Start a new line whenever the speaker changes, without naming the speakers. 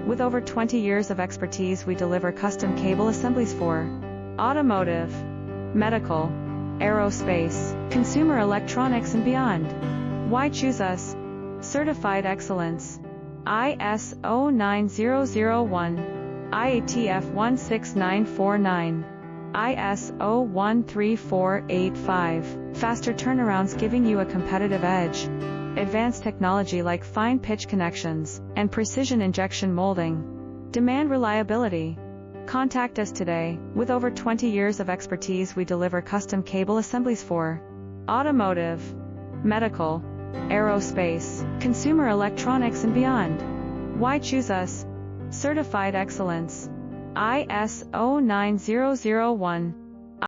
With over 20 years of expertise, we deliver custom cable assemblies for automotive, medical, aerospace, consumer electronics and beyond. Why choose us? Certified excellence. ISO 9001, IATF 16949, ISO 13485. Faster turnarounds giving you a competitive edge. Advanced technology like fine pitch connections and precision injection molding. Demand reliability. Contact us today. With over 20 years of expertise, we deliver custom cable assemblies for automotive, medical, aerospace, consumer electronics and beyond. Why choose us? Certified excellence. ISO 9001,